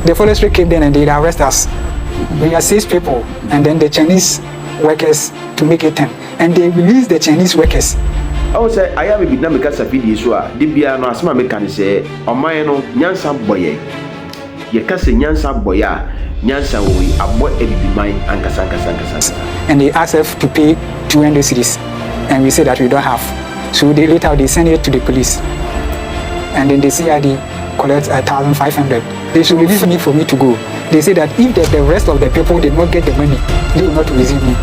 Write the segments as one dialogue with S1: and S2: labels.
S1: The forestry came there and they arrest us. We are 6 people, and then the Chinese workers to make it 10, and they release the Chinese workers.
S2: I would say I have a bit of a video, so Dibia no asma mekan say on my no nyansa boye. Ye kase nyansa boya, nyansa we abo e bi mine ankasa.
S1: And they asked us to pay 200 cedis, and we said that we don't have. So they later they send it to the police, and then the CID collects 1,500. They should release me for me to go. They say that if the rest of the people did not get the money, they will not release me.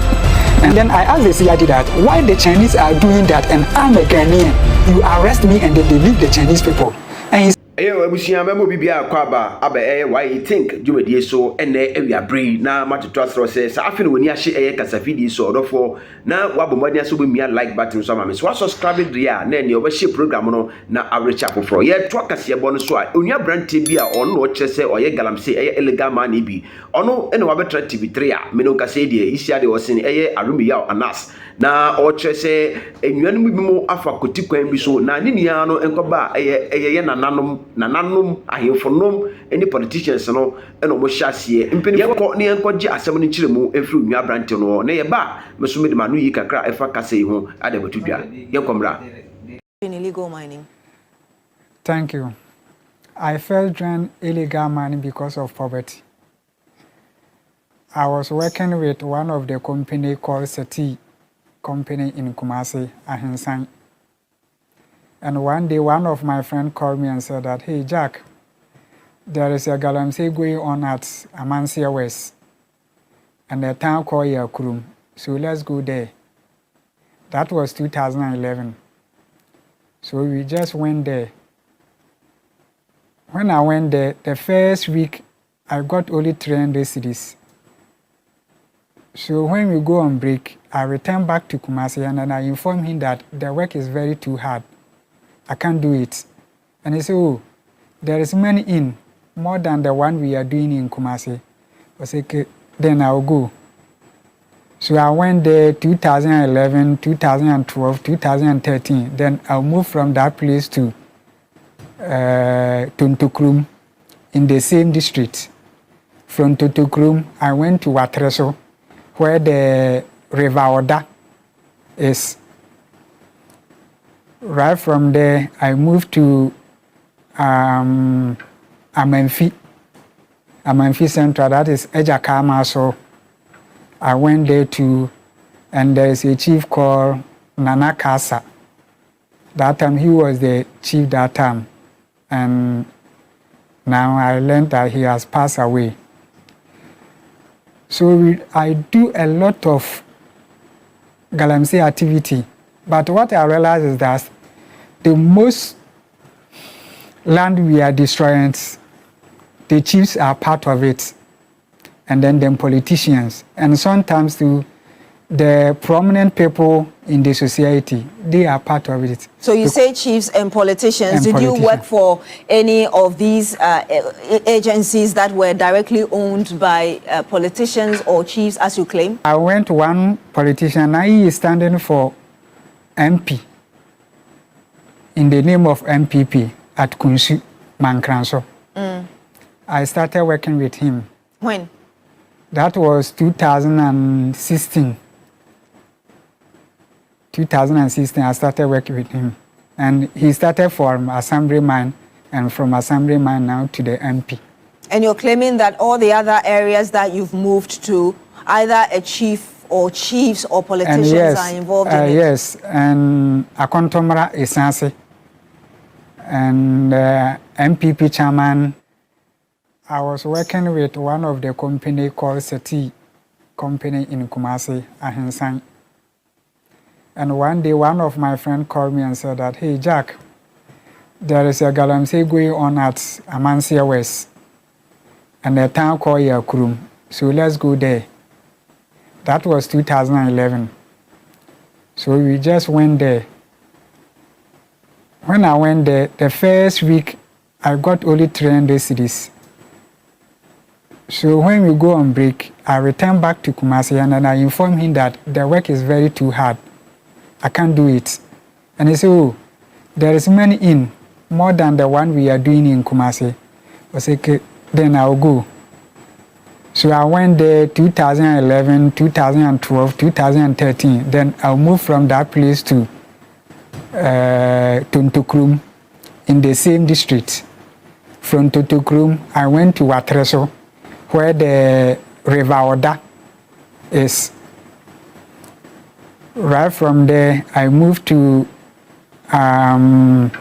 S1: And then I asked the CID that why the Chinese are doing that, and I'm a Ghanaian. You arrest me and then they leave the Chinese people. And he
S2: Ebusia memo bibia kwaba aba why you think dwumadie so ene ewiabre na matotro say sa afi no woni ahye kasa video so odofo na wabomadi aso bemia like button so ma so subscribe dia na ene obehye program no na average afoforo ye to akase ebo no so a onua brante bi a ono no kire se oye galamse illegal man bi ono ene wabetra TV3 a me no kase die isia de wosin arumiya anas na o kire se enuanu bi mo afa kotikwan bi so na ne nia no enkoba ye nananom ahemfonom any politicians no eno mo hyasie mpeni ko ne enkoje asem no kiremu efiri nwa brante no na ye ba meso me de manu yi kakra efa kase ho ade batudwa ye komra
S3: in illegal mining.
S1: Thank you. I first joined illegal mining because of poverty. I was working with one of the company called Seti company in Kumasi, Ahinsan. And one day, one of my friends called me and said that, hey, Jack, there is a galamsey going on at Amansia West, and a town called Yakurum. So let's go there. That was 2011. So we just went there. When I went there, the first week, I got only 300 cedis. So when we go on break, I return back to Kumasi, and then I inform him that the work is very too hard. I can't do it. And he said, oh, there is money in, more than the one we are doing in Kumasi. I said, okay, then I'll go. So I went there 2011, 2012, 2013. Then I'll move from that place to Tontukrum in the same district. From Tontukrum, I went to Watreso, where the River Oda is. Right from there, I moved to Amanfi Central, that is Ejakama. So I went there too, and there is a chief called Nana Kasa. That time he was the chief that time, and now I learned that he has passed away. So I do a lot of galamsey activity. But what I realize is that the most land we are destroying, the chiefs are part of it, and then the politicians, and sometimes too, the prominent people in the society, they are part of it.
S3: So you say chiefs and politicians. Did you work for any of these agencies that were directly owned by politicians or chiefs, as you claim?
S1: I went to one politician, now he is standing for MP in the name of MPP at Kunsu Mankranso. I started working with him.
S3: When?
S1: That was 2016. 2016, I started working with him. And he started from assemblyman, and from assemblyman now to the MP.
S3: And you're claiming that all the other areas that you've moved to, either a chief or chiefs or politicians are involved in it?
S1: Yes, and Akontomra Isansi, and MPP chairman. I was working with one of the company called Seti company in Kumasi, Ahinsan. And one day, one of my friends called me and said that, hey, Jack, there is a galamsey going on at Amansia West, and a town called Yakurum. So let's go there. That was 2011. So we just went there. When I went there, the first week, I got only 300 cedis. So when we go on break, I return back to Kumasi, and then I inform him that the work is very too hard. I can't do it. And he said, oh, there is money in, more than the one we are doing in Kumasi. I said, okay, then I'll go. So I went there 2011, 2012, 2013. Then I'll move from that place to Tontokrum in the same district. From Tontokrum, I went to Watreso, where the River Oda is. Right from there, I moved to Amenfi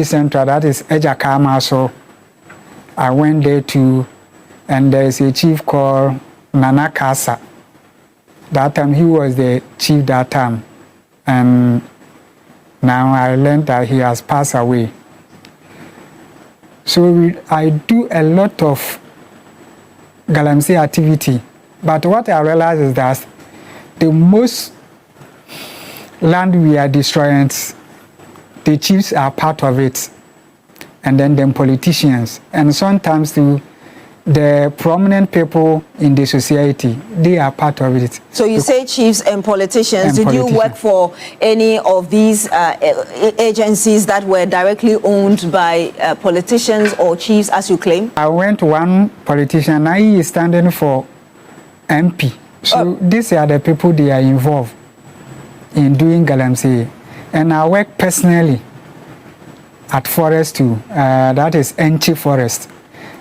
S1: Central, that is Ejakama. So I went there too, and there's a chief called Nana Kasa. That time he was the chief that time, and now I learned that he has passed away. So I do a lot of Galamsey activity, but what I realized is that the most land we are destroying, the chiefs are part of it, and then the politicians, and sometimes the prominent people in the society, they are part of it.
S3: So you say chiefs and politicians. Did you work for any of these agencies that were directly owned by politicians or chiefs, as you claim?
S1: I went to one politician, now he is standing for MP. So these are the people they are involved in doing Galamsey. And I work personally at forest too, that is Enchi Forest.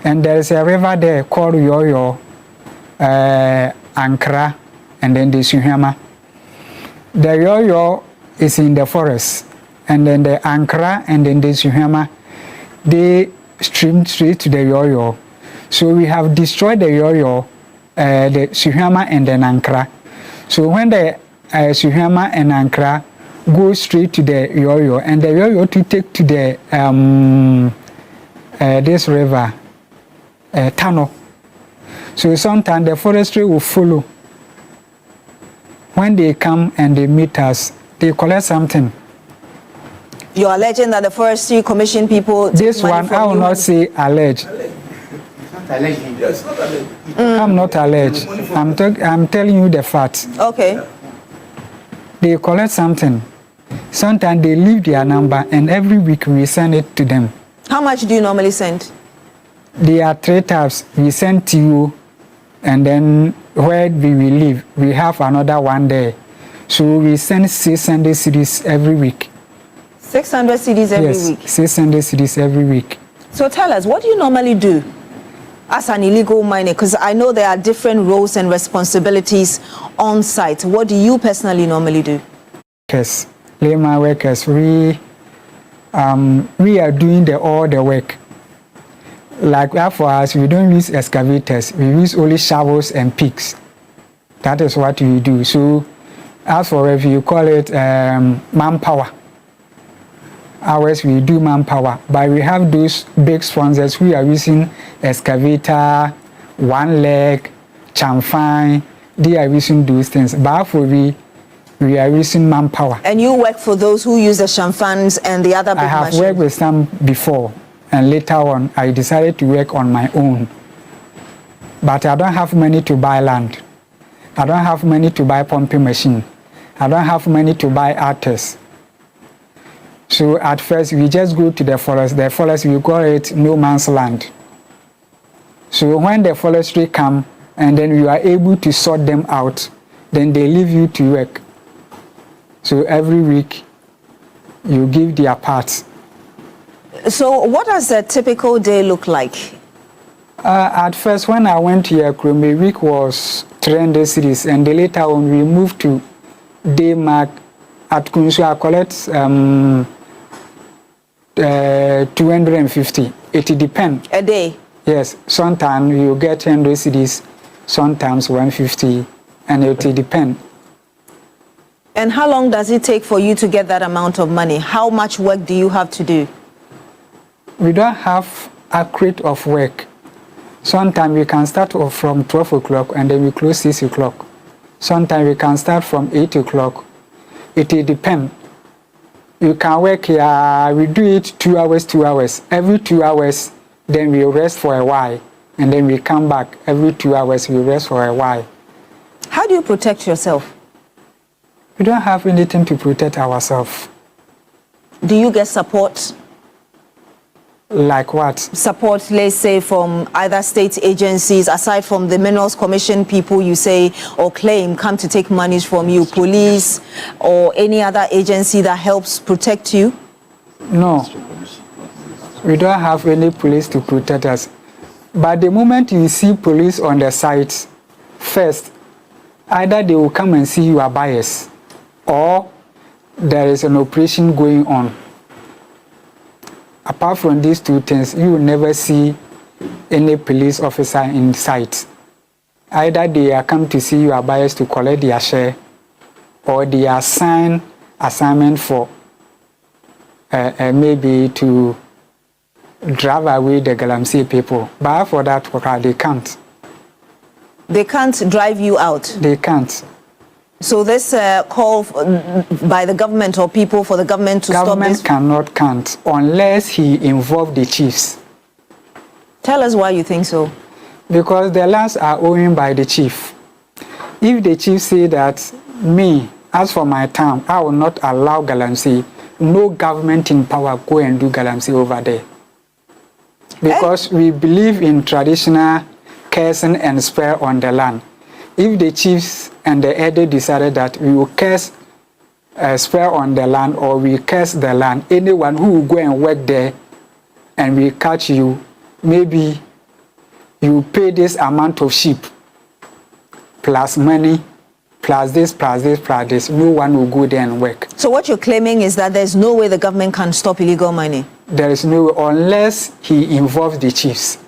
S1: And there is a river there called Yoyo, Ankara, and then the Suhama. The Yoyo is in the forest, and then the Ankara and then the Suhama, they stream straight to the Yoyo. So we have destroyed the Yoyo, the Suhama and then Ankara. So when the Suhama and Ankara go straight to the Yoyo, and the Yoyo to take to the this river, Tano. So sometimes the forestry will follow. When they come and they meet us, they collect something.
S3: You're alleging that the Forestry Commission people...
S1: This one, I will not say allege. I'm not alleged. I'm telling you the facts.
S3: Okay.
S1: They collect something. Sometimes they leave their number, and every week we send it to them.
S3: How much do you normally send?
S1: There are 3 types. We send to you, and then where we will live, we have another one there. So we send 600 cedis every week.
S3: 600 cedis every week?
S1: Yes, 600 cedis every week.
S3: So tell us, what do you normally do as an illegal miner? Because I know there are different roles and responsibilities on site. What do you personally normally do?
S1: Yes, layman workers, we are doing all the work. Like that for us, we don't use excavators. We use only shovels and picks. That is what we do. So as for if you call it manpower, ours we do manpower. But we have those big sponsors who are using excavator, one leg, chamfine. They are using those things. But for we are using manpower.
S3: And you work for those who use the chamfans and the other big machines?
S1: I have worked with some before. And later on, I decided to work on my own. But I don't have money to buy land. I don't have money to buy pumping machine. I don't have money to buy artists. So at first, we just go to the forest. The forest, we call it no man's land. So when the forestry come, and then you are able to sort them out, then they leave you to work. So every week, you give their parts.
S3: So what does a typical day look like?
S1: At first, when I went here, a week was 300 cedis, and later on we moved to Daymark. At Kunsu, I collect 250. It depends.
S3: A day?
S1: Yes. Sometimes you get 100 cedis, sometimes 150, and it depends.
S3: And how long does it take for you to get that amount of money? How much work do you have to do?
S1: We don't have accurate of work. Sometimes we can start off from 12 o'clock and then we close 6 o'clock. Sometimes we can start from 8 o'clock. It depends. You can work here, we do it 2 hours, 2 hours. Every 2 hours, then we rest for a while. And then we come back. Every 2 hours, we rest for a while.
S3: How do you protect yourself?
S1: We don't have anything to protect ourselves.
S3: Do you get support?
S1: Like what?
S3: Support, let's say, from either state agencies, aside from the Minerals Commission people you say or claim come to take monies from you, police or any other agency that helps protect you?
S1: No. We don't have any police to protect us. But the moment you see police on the site, first, either they will come and see you are biased, or there is an operation going on. Apart from these two things, you will never see any police officer in sight. Either they are come to see you are biased to collect their share, or they assign assignment for maybe to drive away the Galamsey people. But for that, they can't.
S3: They can't drive you out?
S1: They can't.
S3: So this call by the government or people for the government to stop this?
S1: Government can't unless he involve the chiefs.
S3: Tell us why you think so.
S1: Because the lands are owned by the chief. If the chief say that, me, as for my town, I will not allow Galamsey, no government in power go and do Galamsey over there. Because we believe in traditional cursing and spare on the land. If the chiefs and the elder decided that we will curse spare on the land or we curse the land, anyone who will go and work there and we catch you, maybe you pay this amount of sheep plus money plus this, no one will go there and work.
S3: So what you're claiming is that there's no way the government can stop illegal mining?
S1: There is no, unless he involves the chiefs.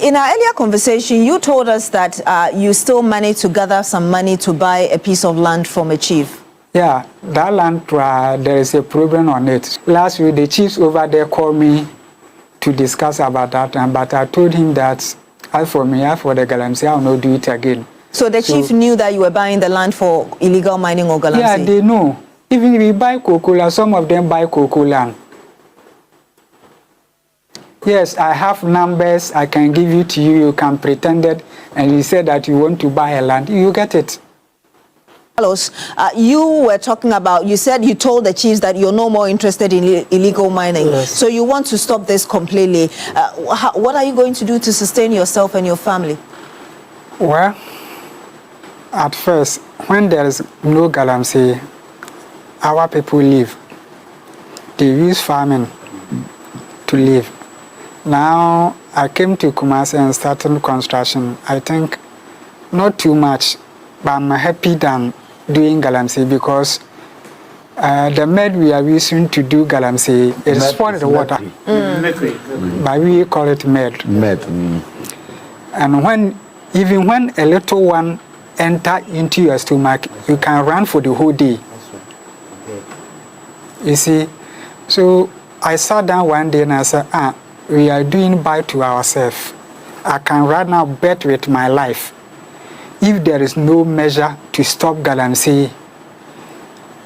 S3: In our earlier conversation, you told us that you still managed to gather some money to buy a piece of land from a chief.
S1: Yeah, that land, there is a problem on it. Last week, the chiefs over there called me to discuss about that, but I told him that as for me, as for the Galamsey, I will not do it again.
S3: So the chief knew that you were buying the land for illegal mining or Galamsey?
S1: Yeah, they know. Even if we buy cocoa, some of them buy cocoa land. Yes, I have numbers, I can give it to you, you can pretend it, and you say that you want to buy a land, you get it.
S3: Carlos, you were talking about, you said you told the chiefs that you're no more interested in illegal mining.
S1: Yes.
S3: So you want to stop this completely. What are you going to do to sustain yourself and your family?
S1: Well, at first, when there is no Galamsey, our people live. They use farming to live. Now, I came to Kumasi and started construction. I think not too much, but I'm happy than doing Galamsey because the mud we are using to do Galamsey is spoiled the water. But we call it mud. And even when a little one enter into your stomach, you can run for the whole day. You see, so I sat down one day and I said, we are doing bad to ourselves. I can right now bet with my life. If there is no measure to stop Galamsey,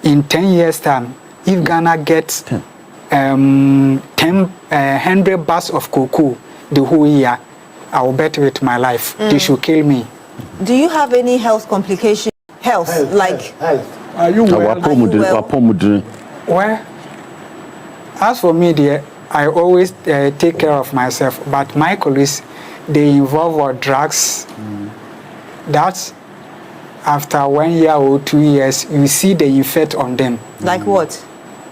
S1: in 10 years' time, if Ghana gets 100 bags of cocoa the whole year, I will bet with my life. They should kill me.
S3: Do you have any health complications? Health.
S1: Are you well? Well, as for me, dear, I always take care of myself, but my colleagues, they involve drugs. That's after 1 year or 2 years, you see the effect on them.
S3: Like what?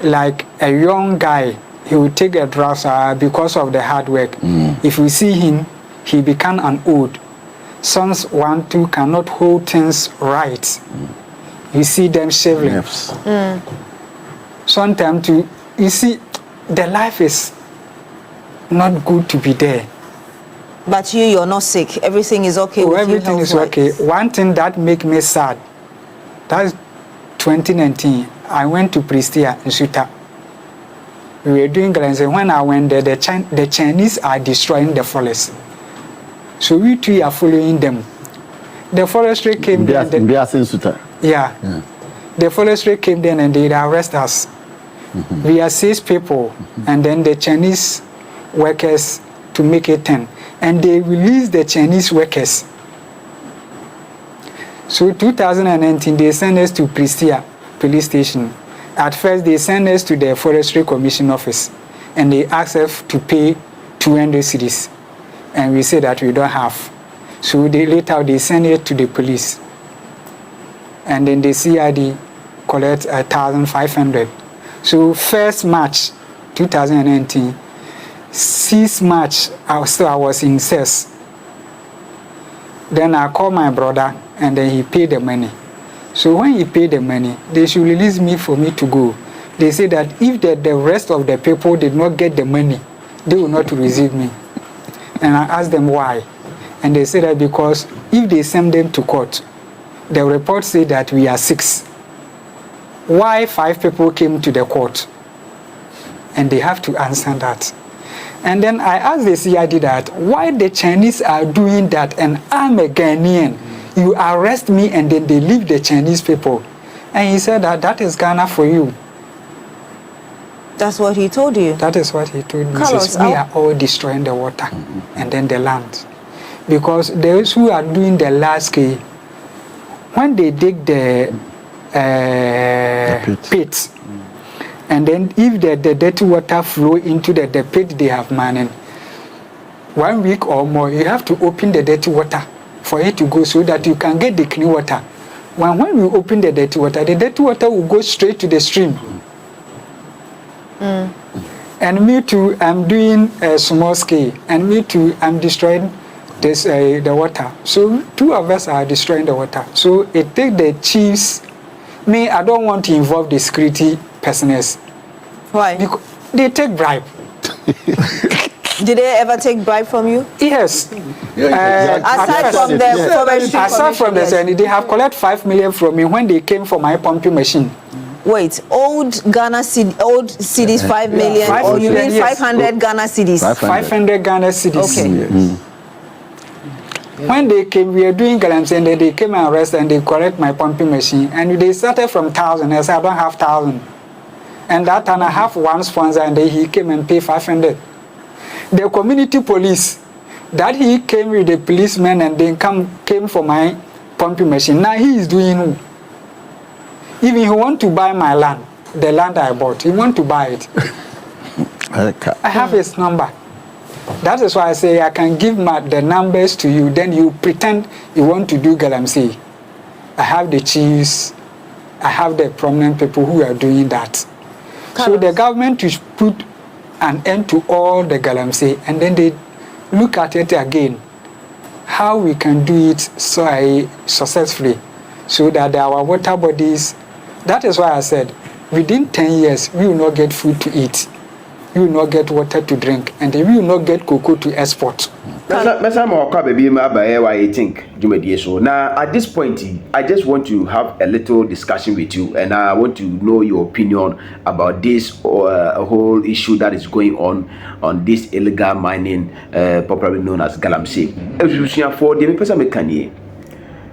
S1: Like a young guy, he will take a drugs because of the hard work. If you see him, he become an old. Sons 1, 2 cannot hold things right. You see them shivering. Sometimes you see, the life is not good to be there.
S3: But you're not sick. Everything is okay with you.
S1: Everything is okay. One thing that make me sad, that's 2019. I went to Pristia in Suta. We were doing Galamsey. When I went there, the Chinese are destroying the forest. So we too are following them. The forestry came there. Yeah. The forestry came there and they arrest us. We are 6 people, and then the Chinese workers to make it 10. And they released the Chinese workers. So 2019, they sent us to Pristia police station. At first, they sent us to the Forestry Commission office, and they asked us to pay 200 cedis, and we say that we don't have. So they send it to the police, and then the CID collect 1,500. So 1st March 2019, 6th March I was in CES. Then I called my brother, and then he paid the money. So when he paid the money, they should release me for me to go. They say that if the rest of the people did not get the money, they will not receive me. And I asked them why. And they said that because if they send them to court, the report said that we are 6. Why 5 people came to the court? And they have to answer that. And then I asked the CID that why the Chinese are doing that, and I'm a Ghanaian. You arrest me and then they leave the Chinese people. And he said that is Ghana for you.
S3: That's what he told you?
S1: That is what he told me.
S3: Carlos,
S1: we are all destroying the water and then the land. Because those who are doing the large scale, when they dig the pits, and then if the dirty water flow into the pit they have mined, 1 week or more, you have to open the dirty water for it to go so that you can get the clean water. When we open the dirty water will go straight to the stream. And me too, I'm doing a small scale, and me too, I'm destroying this the water. So 2 of us are destroying the water. So it takes the chiefs. Me, I don't want to involve the security personnel.
S3: Why?
S1: Because they take bribe.
S3: Did they ever take bribe from you?
S1: Yes.
S3: Aside from the forestry
S1: aside from
S3: commission,
S1: the, they have collected 5 million from me when they came for my pumping machine.
S3: Wait, old Ghana cedis 5 million, or you mean 500 Ghana cedis?
S1: 500 Ghana cedis.
S3: Okay.
S1: When they came, we were doing galamsey, and they came and arrested and they correct my pumping machine. And they started from 1,000. I said, I don't have 1,000. And that time I have one sponsor, and then he came and paid 500. The community police, that he came with the policeman and then came for my pumping machine. Now he is doing. Even he want to buy my land, the land I bought, he want to buy it. I have his number. That is why I say I can give the numbers to you, then you pretend you want to do galamsey. I have the chiefs, I have the prominent people who are doing that. So the government should put an end to all the galamsey, and then they look at it again, how we can do it successfully, so that our water bodies. That is why I said, within 10 years, we will not get food to eat. We will not get water to drink, and we will not get cocoa to export.
S2: Now, at this point, I just want to have a little discussion with you, and I want to know your opinion about this whole issue that is going on this illegal mining, popularly known as galamsey. For the person me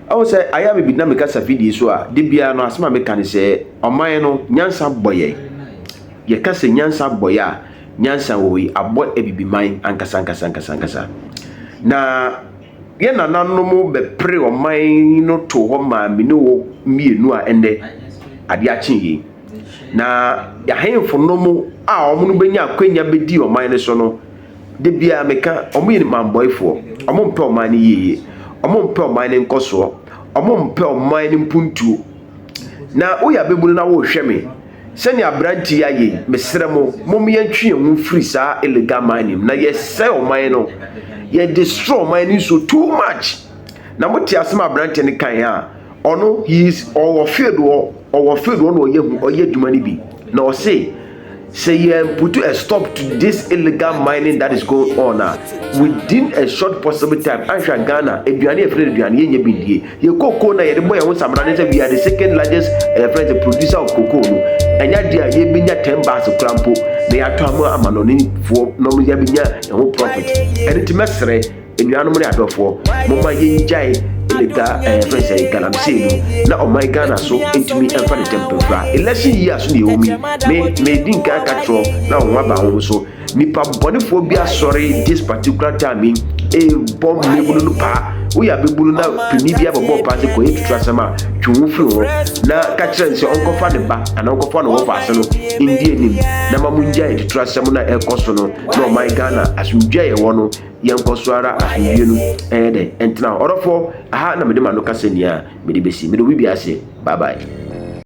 S2: I would say I have a bit na meka safidi so a de bia no asema meka ne se oman no nyansa boye ye ka se nyansa boye a nyansa wo yi abo ebibiman ankasa na ye na nanom be pre oman no to ho ma me no wo mienu a ende ade a chen yi na ya henfo no mu a omo no benya akwanya bedi oman ne so no de bia meka omo yi mamboyfo omo mpe oman ne yiye omo mpe oman ne nkoso omo mpe oman ne mpuntuo na oya bebulu na wo hweme sani abranti yaye mesremo mom yantwe hu free sa illegal mining na yesɛ oman no ye destroy mining so too much na moti asema abranti ne kan ya ono he is our field no oye dwuma ni bi na o say put a stop to this illegal mining that is going on within a short possible time. Ansha Ghana, eduane eduane yenye bindie. Ye cocoa na ye boy won samrane say we are the second largest producer of cocoa no. Enya dia ye binya 10 bars of crampo na ya to ama amanoni fo no ya binya e ho profit. Editimesre eduane mo ne adofo mo ma ye njai illegal galamsey na o my Ghana so intimi emfa de tempera election year so ne omi me dinka katro na o wa ba ho so nipa bonefo bi asori this particular time bomb nebulu no pa we ya bebulu na pini bi ababo pa se ko etutu asema twu firi ho na ka kyerɛ nse onkofa ne ba ana onkofa no wofa ase no indi enim na mamunja etitra asɛm na ɛkɔ no no my Ghana asumdwa ye wo no yɛnkɔ so ara asumdwe no de entena orofo aha na mede ma no kasania mede besi mede obi bi ase bye bye.